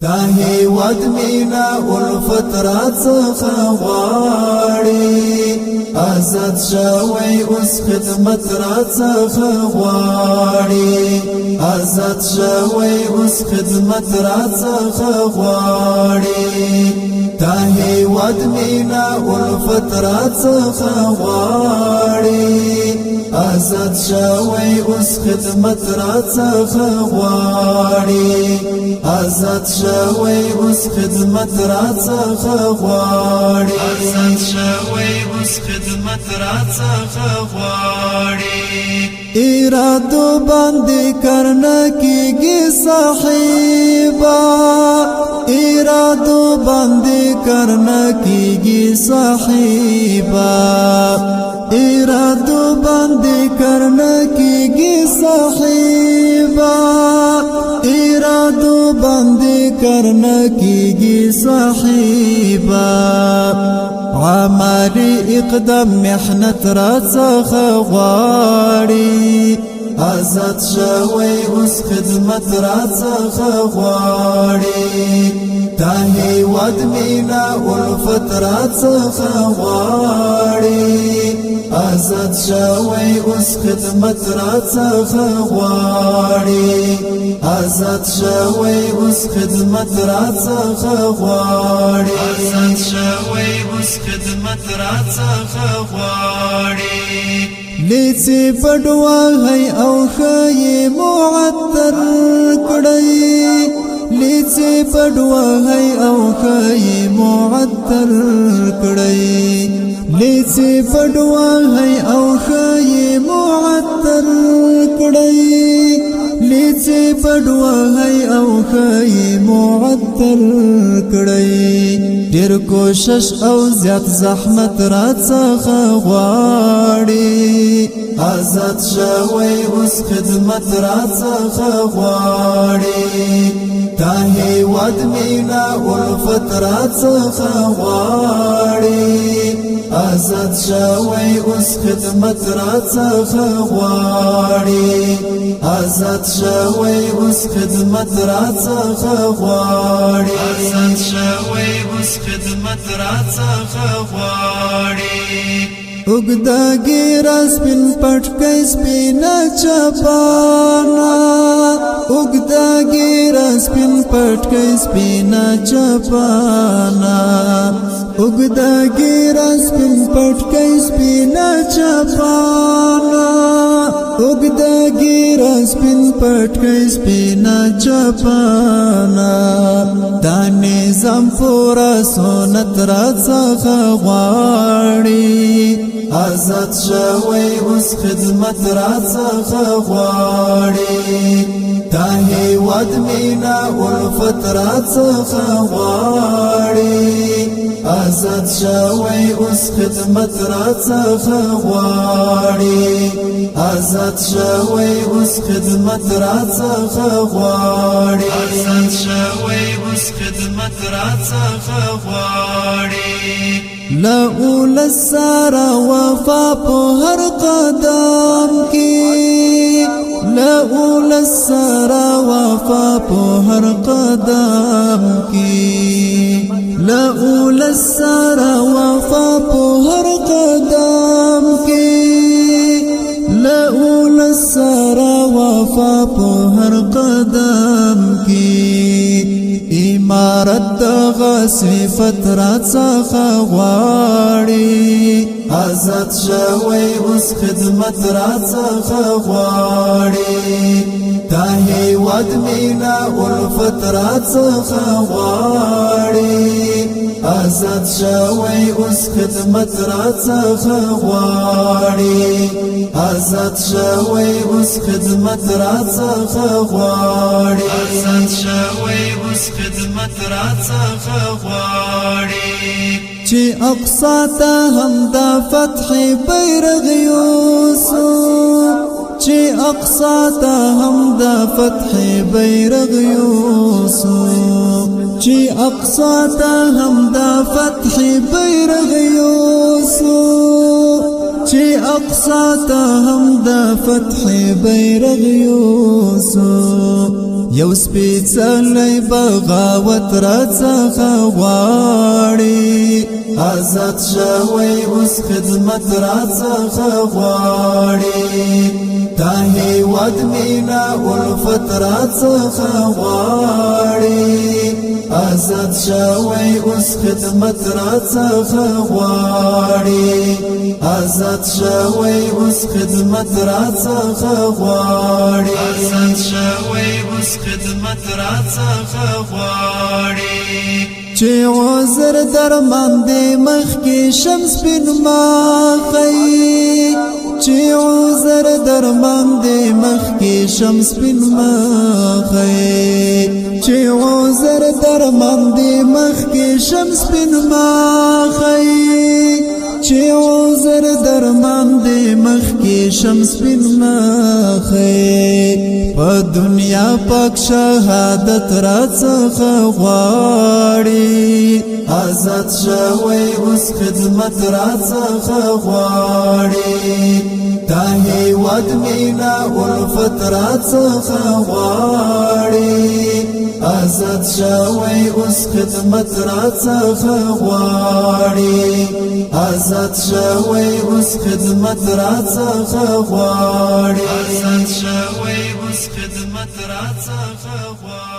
دا هیواد مینا الفطرات څخه غواړي آزاد شوی اوس خدمت را څخه غواړي آزاد شوی اوس خدمت را څخه غواړي دا هیواد مینا الفطرات څخه غواړي آزاد شوی اوس خدمت را څخه غواړي آزاد شوی اوس خدمت را څخه غواړي آزاد شوی اوس خدمت را څخه غواړي ارادو باندې کرنا کیږي صاحبا ارادو باندې کرنا کیږي صاحبا ارادو باندې کرنا کیږي صاحبا ارادو باندې کرنا کیږي صاحبا عملی اقدام محنت را څخه غواړي آزاد شوی اوس خدمت را څخه غواړي دا هیواد مینا الفت را څخه غواړي آزاد شوی اوس خدمت را څخه غواړي آزاد شوی اوس خدمت را څخه غواړي آزاد شوی اوس خدمت را څخه غواړي لیڅې پډوا هي او خې معطر کړی لیڅې پډوا هي او خې معطر کړی لیڅې پډوا هي او خې معطر کړی لیڅې پډوا هي او خې معطر کړی ډېر کوشش او زیات زحمت را څخه غواړي آزاد شوی اوس خدمت را څخه غواړي دا هیواد مینا الفت را څخه غواړي آزاد شوی اوس خدمت را څخه غواړي آزاد شوی اوس خدمت را څخه غواړي آزاد شوی اوس خدمت را څخه غواړي اوګدا ګیرا سپین پټکې سپینا چپانا اوګدا ګیرا سپین پټکې سپینا چپانا اوګدا ګیرا سپین پټکې سپینا چپانا اوګدا ګیرا سپین پټکې سپینا چپانا دا نظام پورا سنت را څخه غواړي آزاد شوی اوس خدمت را څخه غواړي دا هیواد مینا الفت را څخه غواړي آزاد شوی اوس خدمت را څخه غواړي آزاد شوی اوس خدمت را څخه غواړي آزاد شوی اوس خدمت را څخه غواړي لأول السارة وفا په هر قدم کی لأول السارة وفا په هر قدم کی لأول السارة وفا په هر قدم کی لأول السارة وفا په هر قدم کی امارت دغه صفت را څخه غواړي آزاد شوی اوس خدمت را څخه غواړي دا هیواد مینا الفت را څخه غواړي آزاد شوی اوس خدمت را څخه غواړي آزاد شوی اوس خدمت را څخه غواړي آزاد شوی اوس خدمت را څخه غواړي چې اقصا ته هم د فتح بیرغ یوسو چې اقصا ته هم د فتح بیرغ یوسو چې اقصا ته هم د فتح بیرغ یوسو چې اقصا ته هم د فتح بیرغ یوسو یو سپیڅلی بغاوت راڅخه غواړي آزاد شوی اوس خدمت راڅخه غواړي دا هیواد مینا الفت راڅخه غواړي آزاد شوی اوس خدمت راڅخه غواړي آزاد شوی اوس خدمت راڅخه غواړي آزاد شوی اوس خدمت راڅخه غواړي چې عذر درمان دې مخکې شمس بن ماخی چې عذر درمان دې مخکې شمس بن ماخی چې عذر درمان دې مخکې شمس بن ماخی چې عذر درمان دې مخکې شمس بن ماخی په دنیا پاک شهادت راڅخه غواړي آزاد شوی اوس خدمت راڅخه غواړي دا هیواد مینا الفت راڅخه غواړي آزاد شوی اوس خدمت راڅخه غواړي آزاد شوی اوس خدمت راڅخه غواړي آزاد شوی اوس خدمت راڅخه غواړي